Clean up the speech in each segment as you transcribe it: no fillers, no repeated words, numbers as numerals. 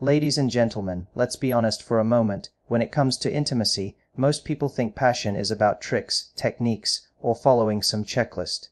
Ladies and gentlemen, let's be honest for a moment. When it comes to intimacy, most people think passion is about tricks, techniques, or following some checklist.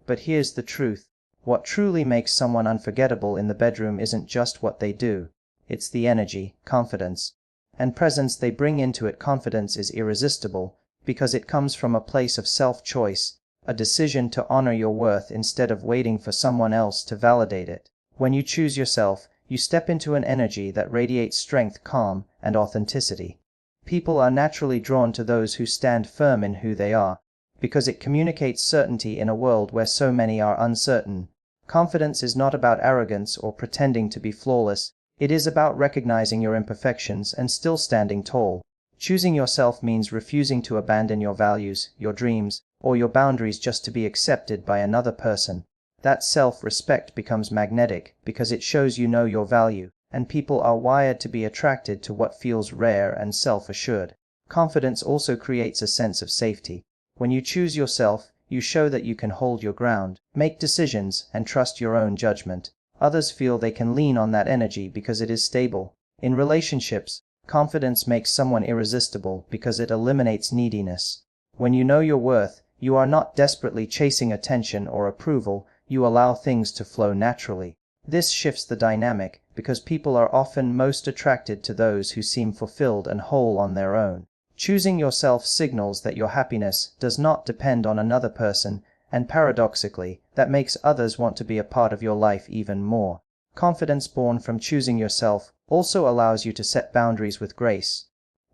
But here's the truth. What truly makes someone unforgettable in the bedroom isn't just what they do. It's the energy, confidence, and presence they bring into it. Confidence is irresistible because it comes from a place of self-choice, a decision to honor your worth instead of waiting for someone else to validate it. When you choose yourself, you step into an energy that radiates strength, calm, and authenticity. People are naturally drawn to those who stand firm in who they are, because it communicates certainty in a world where so many are uncertain. Confidence is not about arrogance or pretending to be flawless. It is about recognizing your imperfections and still standing tall. Choosing yourself means refusing to abandon your values, your dreams, or your boundaries just to be accepted by another person. That self-respect becomes magnetic because it shows you know your value, and people are wired to be attracted to what feels rare and self-assured. Confidence also creates a sense of safety. When you choose yourself, you show that you can hold your ground, make decisions, and trust your own judgment. Others feel they can lean on that energy because it is stable. In relationships, confidence makes someone irresistible because it eliminates neediness. When you know your worth, you are not desperately chasing attention or approval. You allow things to flow naturally. This shifts the dynamic because people are often most attracted to those who seem fulfilled and whole on their own. Choosing yourself signals that your happiness does not depend on another person, and paradoxically, that makes others want to be a part of your life even more. Confidence born from choosing yourself also allows you to set boundaries with grace.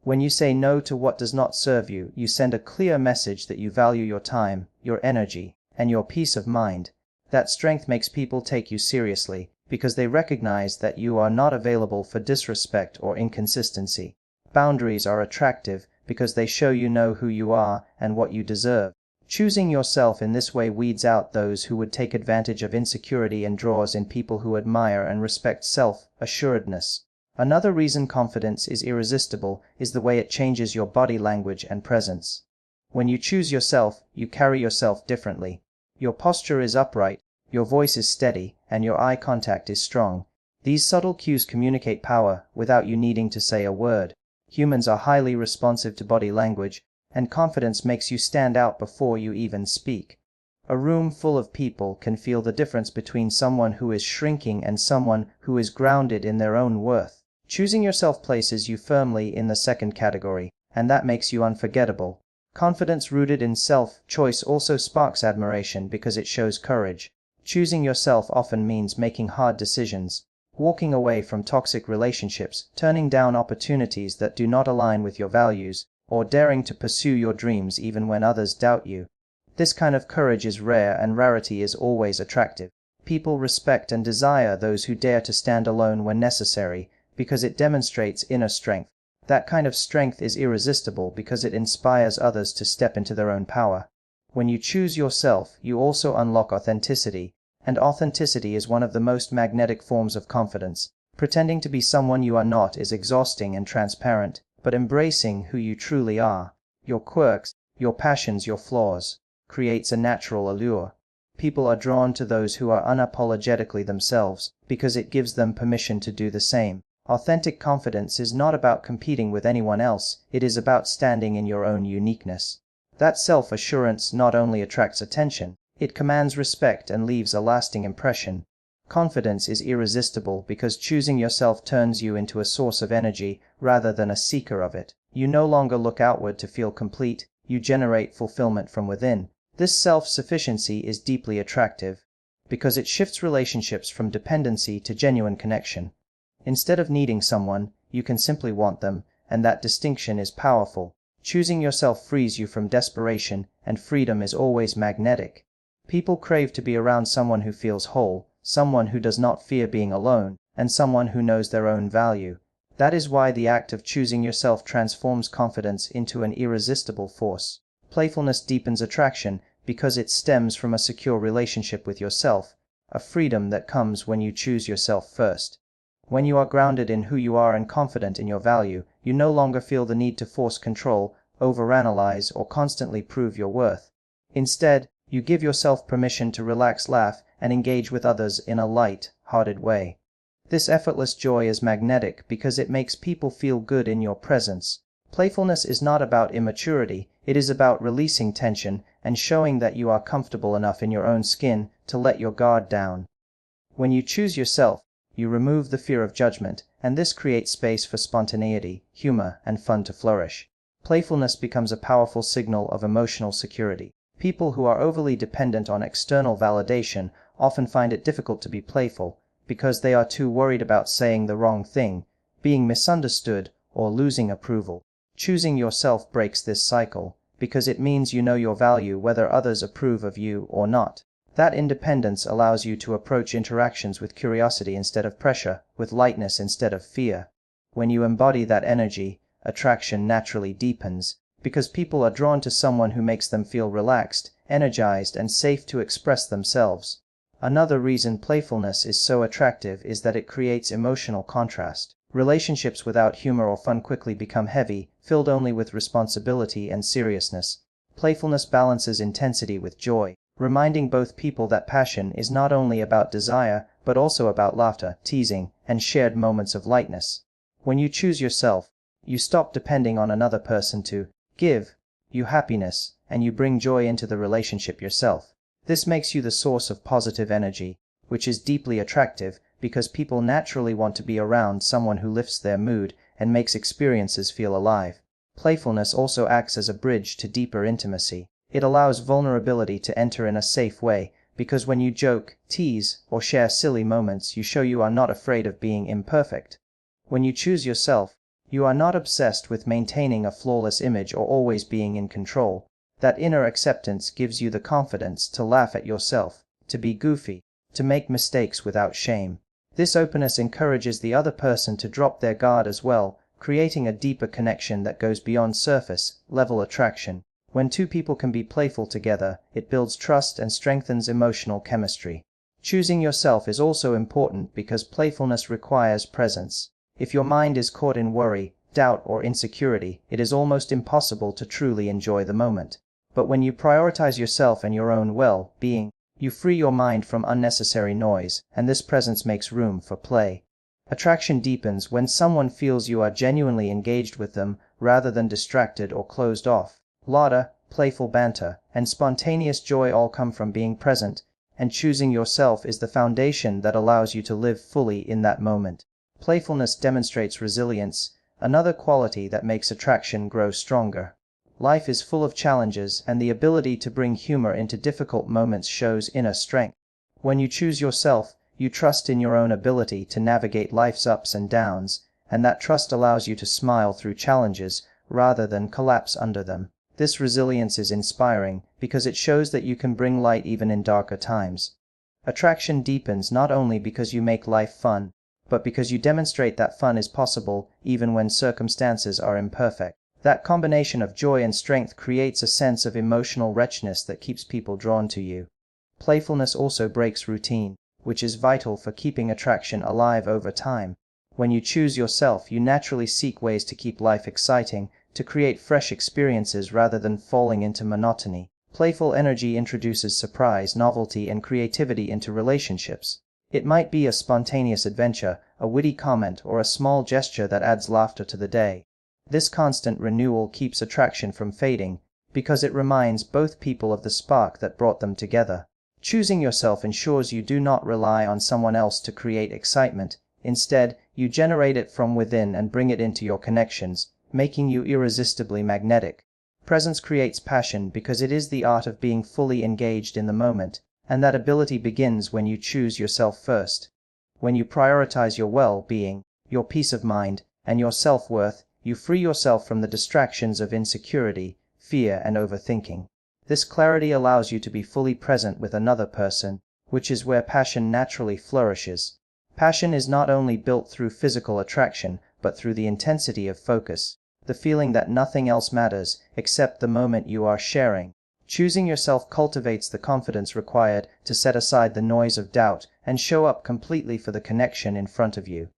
When you say no to what does not serve you, you send a clear message that you value your time, your energy, and your peace of mind. That strength makes people take you seriously, because they recognize that you are not available for disrespect or inconsistency. Boundaries are attractive because they show you know who you are and what you deserve. Choosing yourself in this way weeds out those who would take advantage of insecurity and draws in people who admire and respect self-assuredness. Another reason confidence is irresistible is the way it changes your body language and presence. When you choose yourself, you carry yourself differently. Your posture is upright, your voice is steady, and your eye contact is strong. These subtle cues communicate power without you needing to say a word. Humans are highly responsive to body language, and confidence makes you stand out before you even speak. A room full of people can feel the difference between someone who is shrinking and someone who is grounded in their own worth. Choosing yourself places you firmly in the second category, and that makes you unforgettable. Confidence rooted in self-choice also sparks admiration because it shows courage. Choosing yourself often means making hard decisions, walking away from toxic relationships, turning down opportunities that do not align with your values, or daring to pursue your dreams even when others doubt you. This kind of courage is rare, and rarity is always attractive. People respect and desire those who dare to stand alone when necessary, because it demonstrates inner strength. That kind of strength is irresistible because it inspires others to step into their own power. When you choose yourself, you also unlock authenticity, and authenticity is one of the most magnetic forms of confidence. Pretending to be someone you are not is exhausting and transparent, but embracing who you truly are, your quirks, your passions, your flaws, creates a natural allure. People are drawn to those who are unapologetically themselves because it gives them permission to do the same. Authentic confidence is not about competing with anyone else, it is about standing in your own uniqueness. That self-assurance not only attracts attention, it commands respect and leaves a lasting impression. Confidence is irresistible because choosing yourself turns you into a source of energy rather than a seeker of it. You no longer look outward to feel complete, you generate fulfillment from within. This self-sufficiency is deeply attractive because it shifts relationships from dependency to genuine connection. Instead of needing someone, you can simply want them, and that distinction is powerful. Choosing yourself frees you from desperation, and freedom is always magnetic. People crave to be around someone who feels whole, someone who does not fear being alone, and someone who knows their own value. That is why the act of choosing yourself transforms confidence into an irresistible force. Playfulness deepens attraction because it stems from a secure relationship with yourself, a freedom that comes when you choose yourself first. When you are grounded in who you are and confident in your value, you no longer feel the need to force control, overanalyze, or constantly prove your worth. Instead, you give yourself permission to relax, laugh, and engage with others in a light-hearted way. This effortless joy is magnetic because it makes people feel good in your presence. Playfulness is not about immaturity, it is about releasing tension and showing that you are comfortable enough in your own skin to let your guard down. When you choose yourself, you remove the fear of judgment, and this creates space for spontaneity, humor, and fun to flourish. Playfulness becomes a powerful signal of emotional security. People who are overly dependent on external validation often find it difficult to be playful because they are too worried about saying the wrong thing, being misunderstood, or losing approval. Choosing yourself breaks this cycle, because it means you know your value whether others approve of you or not. That independence allows you to approach interactions with curiosity instead of pressure, with lightness instead of fear. When you embody that energy, attraction naturally deepens, because people are drawn to someone who makes them feel relaxed, energized, and safe to express themselves. Another reason playfulness is so attractive is that it creates emotional contrast. Relationships without humor or fun quickly become heavy, filled only with responsibility and seriousness. Playfulness balances intensity with joy, reminding both people that passion is not only about desire, but also about laughter, teasing, and shared moments of lightness. When you choose yourself, you stop depending on another person to give you happiness, and you bring joy into the relationship yourself. This makes you the source of positive energy, which is deeply attractive because people naturally want to be around someone who lifts their mood and makes experiences feel alive. Playfulness also acts as a bridge to deeper intimacy. It allows vulnerability to enter in a safe way, because when you joke, tease, or share silly moments, you show you are not afraid of being imperfect. When you choose yourself, you are not obsessed with maintaining a flawless image or always being in control. That inner acceptance gives you the confidence to laugh at yourself, to be goofy, to make mistakes without shame. This openness encourages the other person to drop their guard as well, creating a deeper connection that goes beyond surface-level attraction. When two people can be playful together, it builds trust and strengthens emotional chemistry. Choosing yourself is also important because playfulness requires presence. If your mind is caught in worry, doubt, or insecurity, it is almost impossible to truly enjoy the moment. But when you prioritize yourself and your own well-being, you free your mind from unnecessary noise, and this presence makes room for play. Attraction deepens when someone feels you are genuinely engaged with them rather than distracted or closed off. Laughter, playful banter, and spontaneous joy all come from being present, and choosing yourself is the foundation that allows you to live fully in that moment. Playfulness demonstrates resilience, another quality that makes attraction grow stronger. Life is full of challenges, and the ability to bring humor into difficult moments shows inner strength. When you choose yourself, you trust in your own ability to navigate life's ups and downs, and that trust allows you to smile through challenges rather than collapse under them. This resilience is inspiring because it shows that you can bring light even in darker times. Attraction deepens not only because you make life fun, but because you demonstrate that fun is possible even when circumstances are imperfect. That combination of joy and strength creates a sense of emotional richness that keeps people drawn to you. Playfulness also breaks routine, which is vital for keeping attraction alive over time. When you choose yourself, you naturally seek ways to keep life exciting, to create fresh experiences rather than falling into monotony. Playful energy introduces surprise, novelty, and creativity into relationships. It might be a spontaneous adventure, a witty comment, or a small gesture that adds laughter to the day. This constant renewal keeps attraction from fading, because it reminds both people of the spark that brought them together. Choosing yourself ensures you do not rely on someone else to create excitement. Instead, you generate it from within and bring it into your connections, making you irresistibly magnetic. Presence creates passion because it is the art of being fully engaged in the moment, and that ability begins when you choose yourself first. When you prioritize your well-being, your peace of mind, and your self-worth, you free yourself from the distractions of insecurity, fear, and overthinking. This clarity allows you to be fully present with another person, which is where passion naturally flourishes. Passion is not only built through physical attraction, but through the intensity of focus, the feeling that nothing else matters except the moment you are sharing. Choosing yourself cultivates the confidence required to set aside the noise of doubt and show up completely for the connection in front of you.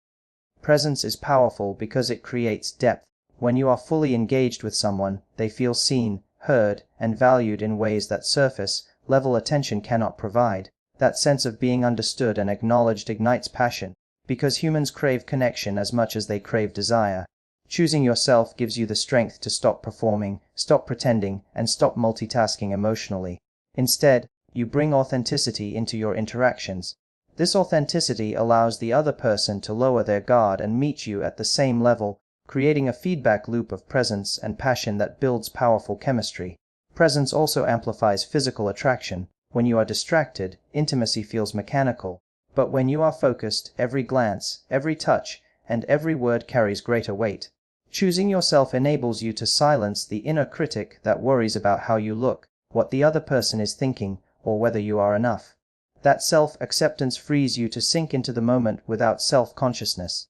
Presence is powerful because it creates depth. When you are fully engaged with someone, they feel seen, heard, and valued in ways that surface-level attention cannot provide. That sense of being understood and acknowledged ignites passion, because humans crave connection as much as they crave desire. Choosing yourself gives you the strength to stop performing, stop pretending, and stop multitasking emotionally. Instead, you bring authenticity into your interactions. This authenticity allows the other person to lower their guard and meet you at the same level, creating a feedback loop of presence and passion that builds powerful chemistry. Presence also amplifies physical attraction. When you are distracted, intimacy feels mechanical. But when you are focused, every glance, every touch, and every word carries greater weight. Choosing yourself enables you to silence the inner critic that worries about how you look, what the other person is thinking, or whether you are enough. That self-acceptance frees you to sink into the moment without self-consciousness.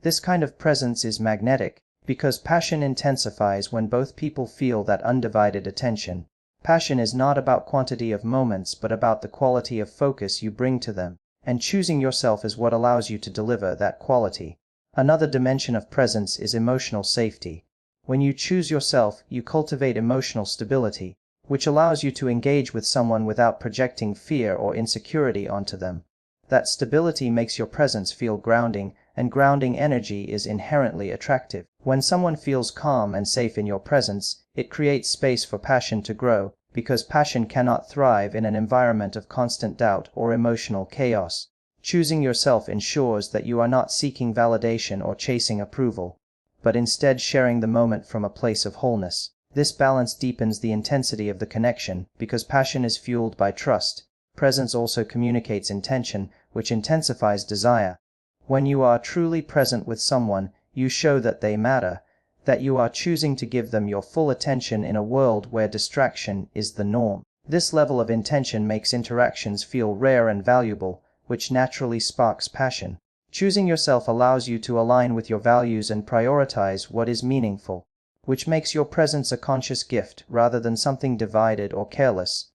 This kind of presence is magnetic, because passion intensifies when both people feel that undivided attention. Passion is not about quantity of moments, but about the quality of focus you bring to them, and choosing yourself is what allows you to deliver that quality. Another dimension of presence is emotional safety. When you choose yourself, you cultivate emotional stability, which allows you to engage with someone without projecting fear or insecurity onto them. That stability makes your presence feel grounding, and grounding energy is inherently attractive. When someone feels calm and safe in your presence, it creates space for passion to grow, because passion cannot thrive in an environment of constant doubt or emotional chaos. Choosing yourself ensures that you are not seeking validation or chasing approval, but instead sharing the moment from a place of wholeness. This balance deepens the intensity of the connection, because passion is fueled by trust. Presence also communicates intention, which intensifies desire. When you are truly present with someone, you show that they matter, that you are choosing to give them your full attention in a world where distraction is the norm. This level of intention makes interactions feel rare and valuable, which naturally sparks passion. Choosing yourself allows you to align with your values and prioritize what is meaningful, which makes your presence a conscious gift rather than something divided or careless.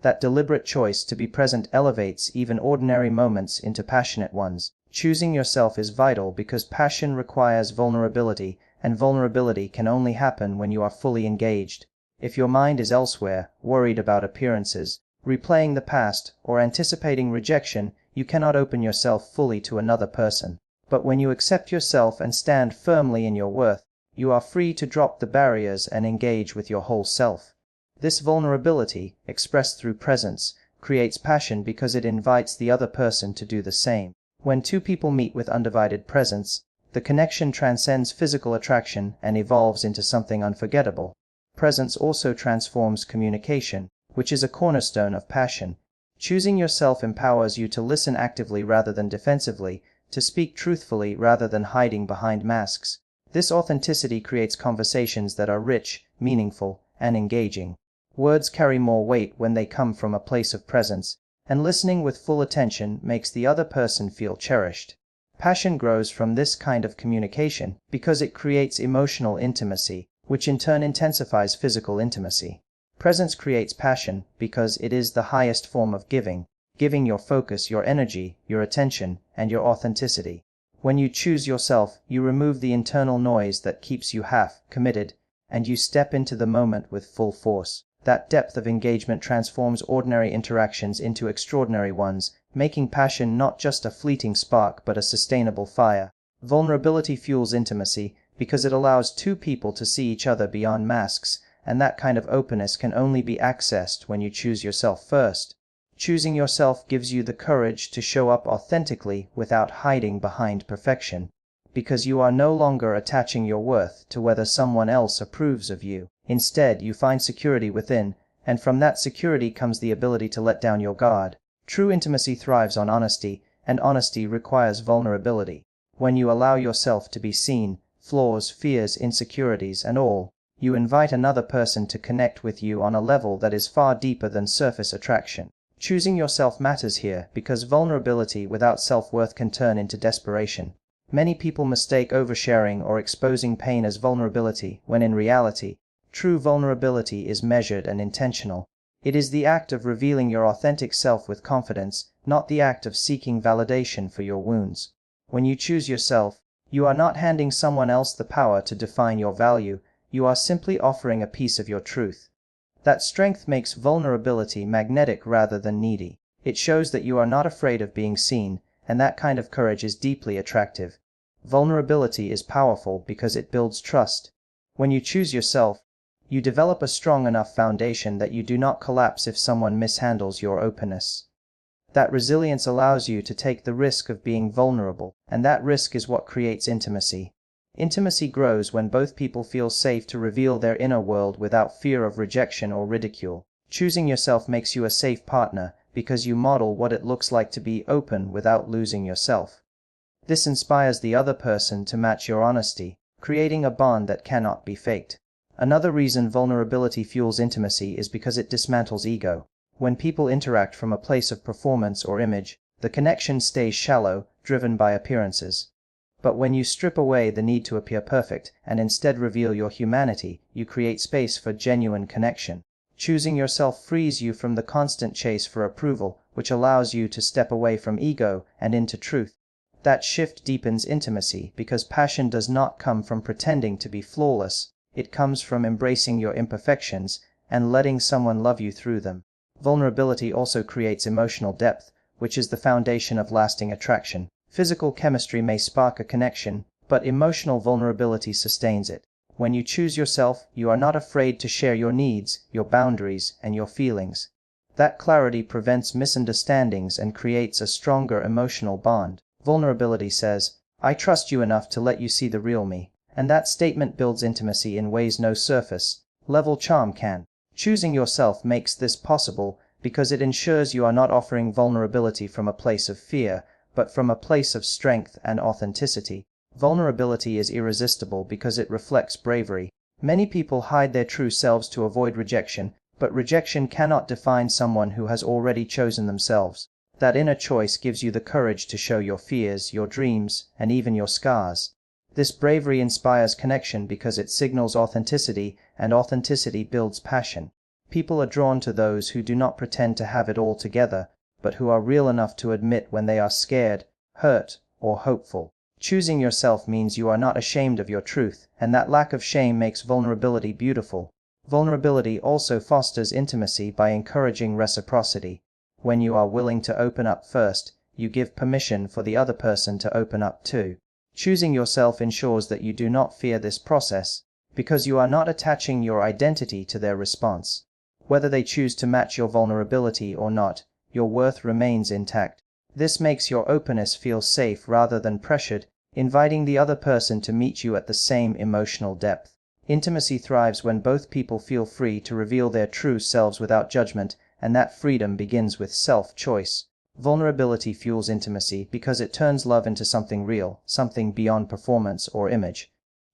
That deliberate choice to be present elevates even ordinary moments into passionate ones. Choosing yourself is vital because passion requires vulnerability, and vulnerability can only happen when you are fully engaged. If your mind is elsewhere, worried about appearances, replaying the past, or anticipating rejection, you cannot open yourself fully to another person. But when you accept yourself and stand firmly in your worth, you are free to drop the barriers and engage with your whole self. This vulnerability, expressed through presence, creates passion because it invites the other person to do the same. When two people meet with undivided presence, the connection transcends physical attraction and evolves into something unforgettable. Presence also transforms communication, which is a cornerstone of passion. Choosing yourself empowers you to listen actively rather than defensively, to speak truthfully rather than hiding behind masks. This authenticity creates conversations that are rich, meaningful, and engaging. Words carry more weight when they come from a place of presence, and listening with full attention makes the other person feel cherished. Passion grows from this kind of communication because it creates emotional intimacy, which in turn intensifies physical intimacy. Presence creates passion because it is the highest form of giving your focus, your energy, your attention, and your authenticity. When you choose yourself, you remove the internal noise that keeps you half committed, and you step into the moment with full force. That depth of engagement transforms ordinary interactions into extraordinary ones, making passion not just a fleeting spark but a sustainable fire. Vulnerability fuels intimacy because it allows two people to see each other beyond masks, and that kind of openness can only be accessed when you choose yourself first. Choosing yourself gives you the courage to show up authentically without hiding behind perfection, because you are no longer attaching your worth to whether someone else approves of you. Instead, you find security within, and from that security comes the ability to let down your guard. True intimacy thrives on honesty, and honesty requires vulnerability. When you allow yourself to be seen, flaws, fears, insecurities, and all, you invite another person to connect with you on a level that is far deeper than surface attraction. Choosing yourself matters here because vulnerability without self-worth can turn into desperation. Many people mistake oversharing or exposing pain as vulnerability, when in reality, true vulnerability is measured and intentional. It is the act of revealing your authentic self with confidence, not the act of seeking validation for your wounds. When you choose yourself, you are not handing someone else the power to define your value, you are simply offering a piece of your truth. That strength makes vulnerability magnetic rather than needy. It shows that you are not afraid of being seen, and that kind of courage is deeply attractive. Vulnerability is powerful because it builds trust. When you choose yourself, you develop a strong enough foundation that you do not collapse if someone mishandles your openness. That resilience allows you to take the risk of being vulnerable, and that risk is what creates intimacy. Intimacy grows when both people feel safe to reveal their inner world without fear of rejection or ridicule. Choosing yourself makes you a safe partner because you model what it looks like to be open without losing yourself. This inspires the other person to match your honesty, creating a bond that cannot be faked. Another reason vulnerability fuels intimacy is because it dismantles ego. When people interact from a place of performance or image, the connection stays shallow, driven by appearances. But when you strip away the need to appear perfect and instead reveal your humanity, you create space for genuine connection. Choosing yourself frees you from the constant chase for approval, which allows you to step away from ego and into truth. That shift deepens intimacy because passion does not come from pretending to be flawless. It comes from embracing your imperfections and letting someone love you through them. Vulnerability also creates emotional depth, which is the foundation of lasting attraction. Physical chemistry may spark a connection, but emotional vulnerability sustains it. When you choose yourself, you are not afraid to share your needs, your boundaries, and your feelings. That clarity prevents misunderstandings and creates a stronger emotional bond. Vulnerability says, "I trust you enough to let you see the real me." And that statement builds intimacy in ways no surface-level charm can. Choosing yourself makes this possible because it ensures you are not offering vulnerability from a place of fear, but from a place of strength and authenticity. Vulnerability is irresistible because it reflects bravery. Many people hide their true selves to avoid rejection, but rejection cannot define someone who has already chosen themselves. That inner choice gives you the courage to show your fears, your dreams, and even your scars. This bravery inspires connection because it signals authenticity, and authenticity builds passion. People are drawn to those who do not pretend to have it all together, but who are real enough to admit when they are scared, hurt, or hopeful. Choosing yourself means you are not ashamed of your truth, and that lack of shame makes vulnerability beautiful. Vulnerability also fosters intimacy by encouraging reciprocity. When you are willing to open up first, you give permission for the other person to open up too. Choosing yourself ensures that you do not fear this process, because you are not attaching your identity to their response. Whether they choose to match your vulnerability or not, your worth remains intact. This makes your openness feel safe rather than pressured, inviting the other person to meet you at the same emotional depth. Intimacy thrives when both people feel free to reveal their true selves without judgment, and that freedom begins with self-choice. Vulnerability fuels intimacy because it turns love into something real, something beyond performance or image.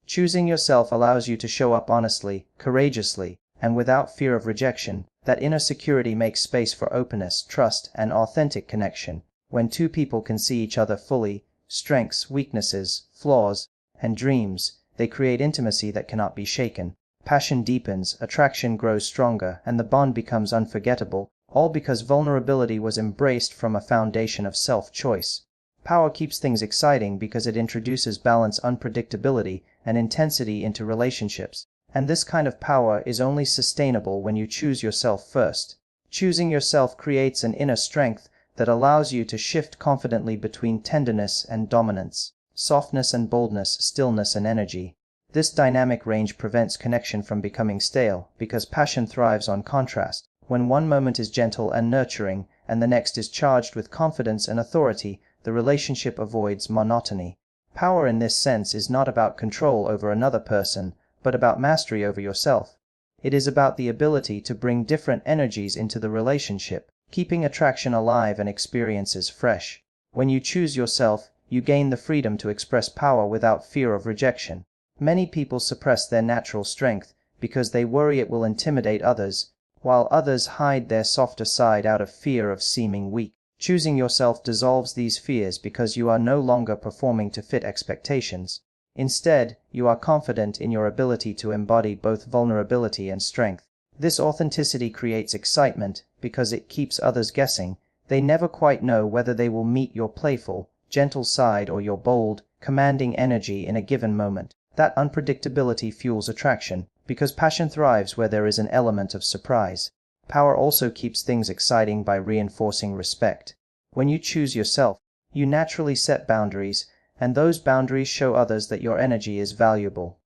Choosing yourself allows you to show up honestly, courageously, and without fear of rejection. That inner security makes space for openness, trust, and authentic connection. When two people can see each other fully, strengths, weaknesses, flaws, and dreams, they create intimacy that cannot be shaken. Passion deepens, attraction grows stronger, and the bond becomes unforgettable, all because vulnerability was embraced from a foundation of self-choice. Power keeps things exciting because it introduces balance, unpredictability, and intensity into relationships. And this kind of power is only sustainable when you choose yourself first. Choosing yourself creates an inner strength that allows you to shift confidently between tenderness and dominance, softness and boldness, stillness and energy. This dynamic range prevents connection from becoming stale, because passion thrives on contrast. When one moment is gentle and nurturing, and the next is charged with confidence and authority, the relationship avoids monotony. Power in this sense is not about control over another person, but about mastery over yourself. It is about the ability to bring different energies into the relationship, keeping attraction alive and experiences fresh. When you choose yourself, you gain the freedom to express power without fear of rejection. Many people suppress their natural strength because they worry it will intimidate others, while others hide their softer side out of fear of seeming weak. Choosing yourself dissolves these fears because you are no longer performing to fit expectations. Instead, you are confident in your ability to embody both vulnerability and strength. This authenticity creates excitement because it keeps others guessing. They never quite know whether they will meet your playful, gentle side or your bold, commanding energy in a given moment. That unpredictability fuels attraction, because passion thrives where there is an element of surprise. Power also keeps things exciting by reinforcing respect. When you choose yourself, You naturally set boundaries, and those boundaries show others that your energy is valuable.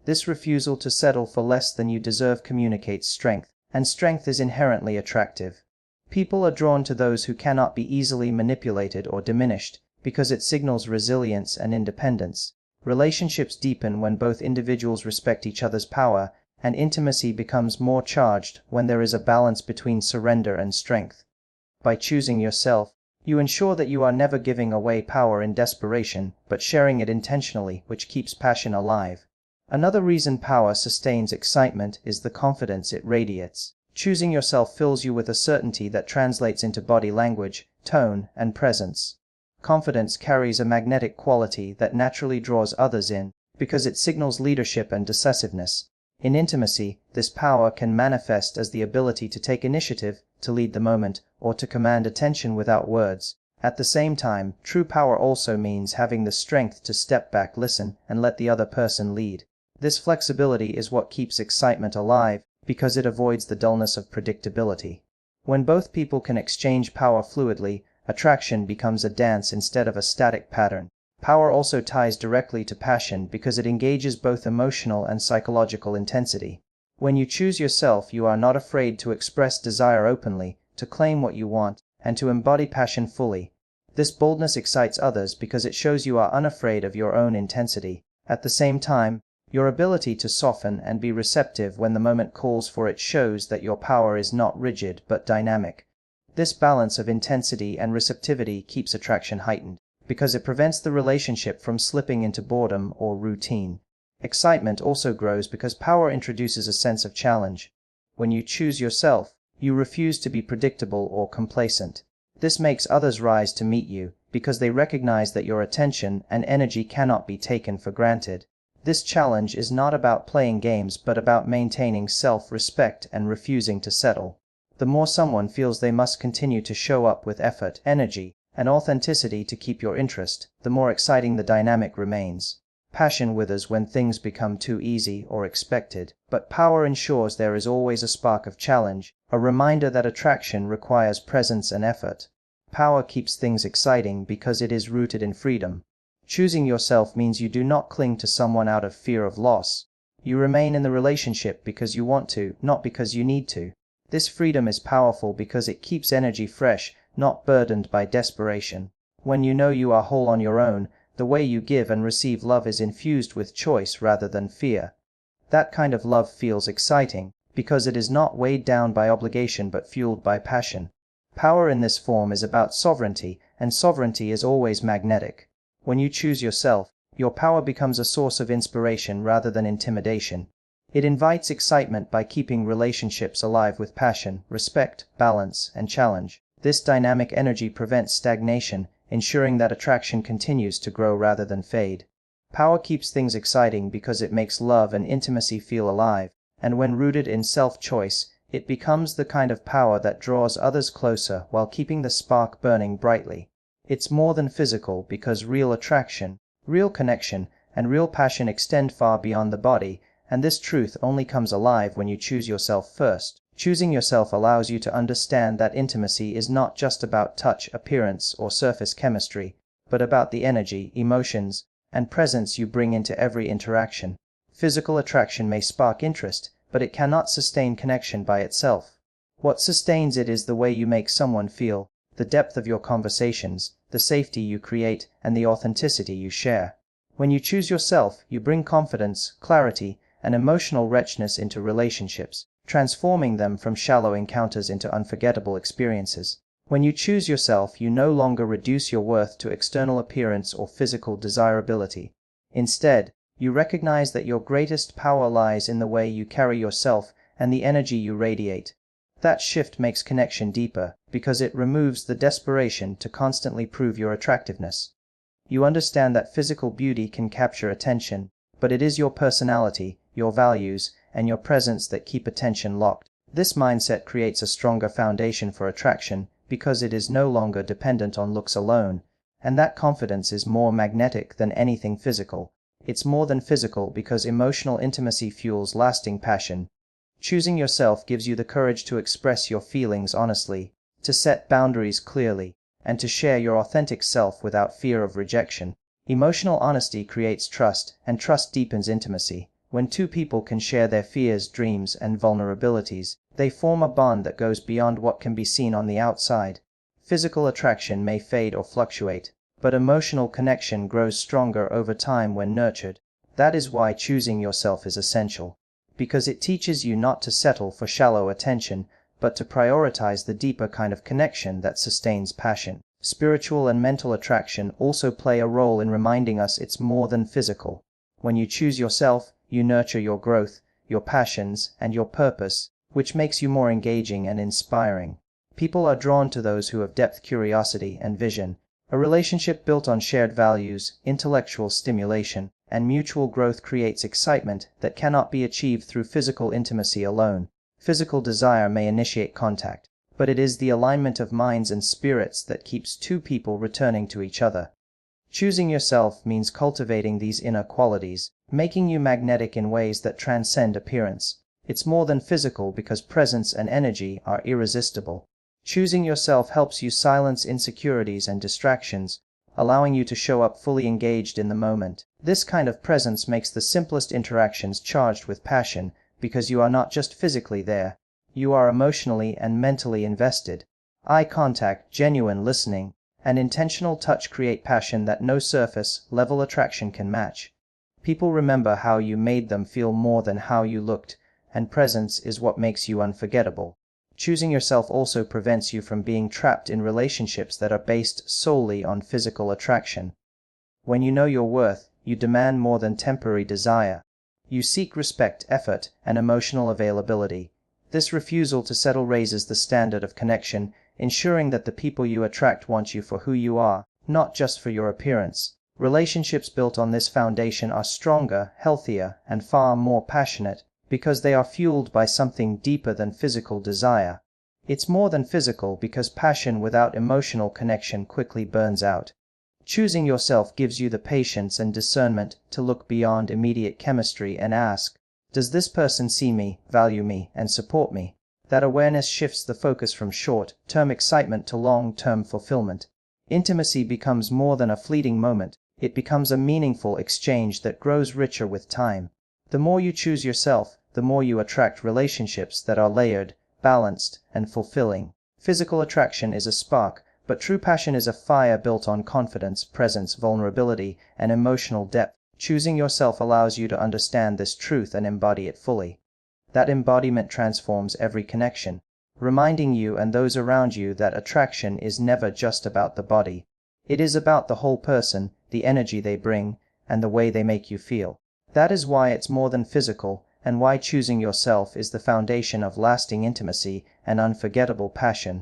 This refusal to settle for less than you deserve communicates strength, and strength is inherently attractive. People are drawn to those who cannot be easily manipulated or diminished, because it signals resilience and independence. Relationships deepen when both individuals respect each other's power, and intimacy becomes more charged when there is a balance between surrender and strength. By choosing yourself, you ensure that you are never giving away power in desperation, but sharing it intentionally, which keeps passion alive. Another reason power sustains excitement is the confidence it radiates. Choosing yourself fills you with a certainty that translates into body language, tone, and presence. Confidence carries a magnetic quality that naturally draws others in, because it signals leadership and decisiveness. In intimacy, this power can manifest as the ability to take initiative, to lead the moment, or to command attention without words. At the same time, true power also means having the strength to step back, listen, and let the other person lead. This flexibility is what keeps excitement alive, because it avoids the dullness of predictability. When both people can exchange power fluidly, attraction becomes a dance instead of a static pattern. Power also ties directly to passion because it engages both emotional and psychological intensity. When you choose yourself, you are not afraid to express desire openly, to claim what you want, and to embody passion fully. This boldness excites others because it shows you are unafraid of your own intensity. At the same time, your ability to soften and be receptive when the moment calls for it shows that your power is not rigid but dynamic. This balance of intensity and receptivity keeps attraction heightened, because it prevents the relationship from slipping into boredom or routine. Excitement also grows because power introduces a sense of challenge. When you choose yourself, you refuse to be predictable or complacent. This makes others rise to meet you, because they recognize that your attention and energy cannot be taken for granted. This challenge is not about playing games but about maintaining self-respect and refusing to settle. The more someone feels they must continue to show up with effort, energy, and authenticity to keep your interest, the more exciting the dynamic remains. Passion withers when things become too easy or expected, but power ensures there is always a spark of challenge, a reminder that attraction requires presence and effort. Power keeps things exciting because it is rooted in freedom. Choosing yourself means you do not cling to someone out of fear of loss. You remain in the relationship because you want to, not because you need to. This freedom is powerful because it keeps energy fresh, not burdened by desperation. When you know you are whole on your own, the way you give and receive love is infused with choice rather than fear. That kind of love feels exciting, because it is not weighed down by obligation but fueled by passion. Power in this form is about sovereignty, and sovereignty is always magnetic. When you choose yourself, your power becomes a source of inspiration rather than intimidation. It invites excitement by keeping relationships alive with passion, respect, balance, and challenge. This dynamic energy prevents stagnation, ensuring that attraction continues to grow rather than fade. Power keeps things exciting because it makes love and intimacy feel alive, and when rooted in self-choice, it becomes the kind of power that draws others closer while keeping the spark burning brightly. It's more than physical because real attraction, real connection, and real passion extend far beyond the body, and this truth only comes alive when you choose yourself first. Choosing yourself allows you to understand that intimacy is not just about touch, appearance, or surface chemistry, but about the energy, emotions, and presence you bring into every interaction. Physical attraction may spark interest, but it cannot sustain connection by itself. What sustains it is the way you make someone feel, the depth of your conversations, the safety you create, and the authenticity you share. When you choose yourself, you bring confidence, clarity, and emotional richness into relationships, transforming them from shallow encounters into unforgettable experiences. When you choose yourself, you no longer reduce your worth to external appearance or physical desirability. Instead, you recognize that your greatest power lies in the way you carry yourself and the energy you radiate. That shift makes connection deeper, because it removes the desperation to constantly prove your attractiveness. You understand that physical beauty can capture attention, but it is your personality, your values, and your presence that keep attention locked. This mindset creates a stronger foundation for attraction because it is no longer dependent on looks alone, and that confidence is more magnetic than anything physical. It's more than physical because emotional intimacy fuels lasting passion. Choosing yourself gives you the courage to express your feelings honestly, to set boundaries clearly, and to share your authentic self without fear of rejection. Emotional honesty creates trust, and trust deepens intimacy. When two people can share their fears, dreams, and vulnerabilities, they form a bond that goes beyond what can be seen on the outside. Physical attraction may fade or fluctuate, but emotional connection grows stronger over time when nurtured. That is why choosing yourself is essential, because it teaches you not to settle for shallow attention, but to prioritize the deeper kind of connection that sustains passion. Spiritual and mental attraction also play a role in reminding us it's more than physical. When you choose yourself, you nurture your growth, your passions, and your purpose, which makes you more engaging and inspiring. People are drawn to those who have depth, curiosity, and vision. A relationship built on shared values, intellectual stimulation, and mutual growth creates excitement that cannot be achieved through physical intimacy alone. Physical desire may initiate contact, but it is the alignment of minds and spirits that keeps two people returning to each other. Choosing yourself means cultivating these inner qualities, making you magnetic in ways that transcend appearance. It's more than physical because presence and energy are irresistible. Choosing yourself helps you silence insecurities and distractions, allowing you to show up fully engaged in the moment. This kind of presence makes the simplest interactions charged with passion, because you are not just physically there, you are emotionally and mentally invested. Eye contact, genuine listening, and intentional touch create passion that no surface-level attraction can match. People remember how you made them feel more than how you looked, and presence is what makes you unforgettable. Choosing yourself also prevents you from being trapped in relationships that are based solely on physical attraction. When you know your worth, you demand more than temporary desire. You seek respect, effort, and emotional availability. This refusal to settle raises the standard of connection, ensuring that the people you attract want you for who you are, not just for your appearance. Relationships built on this foundation are stronger, healthier, and far more passionate, because they are fueled by something deeper than physical desire. It's more than physical because passion without emotional connection quickly burns out. Choosing yourself gives you the patience and discernment to look beyond immediate chemistry and ask, does this person see me, value me, and support me? That awareness shifts the focus from short-term excitement to long-term fulfillment. Intimacy becomes more than a fleeting moment. It becomes a meaningful exchange that grows richer with time. The more you choose yourself, the more you attract relationships that are layered, balanced, and fulfilling. Physical attraction is a spark, but true passion is a fire built on confidence, presence, vulnerability, and emotional depth. Choosing yourself allows you to understand this truth and embody it fully. That embodiment transforms every connection, reminding you and those around you that attraction is never just about the body. It is about the whole person, the energy they bring, and the way they make you feel. That is why it's more than physical, and why choosing yourself is the foundation of lasting intimacy and unforgettable passion.